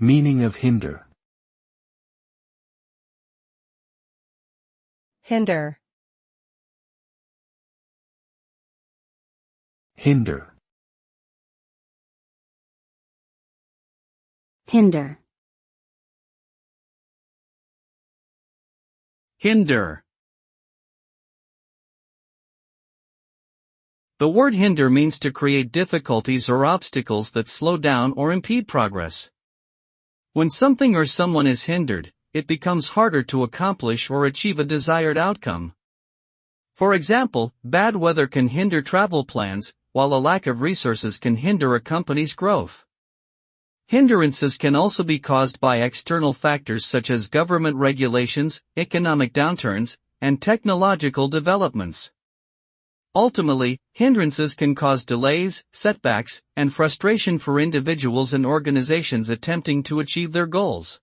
Meaning of hinder. Hinder. Hinder. Hinder. Hinder. The word hinder means to create difficulties or obstacles that slow down or impede progress. When something or someone is hindered, it becomes harder to accomplish or achieve a desired outcome. For example, bad weather can hinder travel plans, while a lack of resources can hinder a company's growth. Hindrances can also be caused by external factors such as government regulations, economic downturns, and technological developments. Ultimately, hindrances can cause delays, setbacks, and frustration for individuals and organizations attempting to achieve their goals.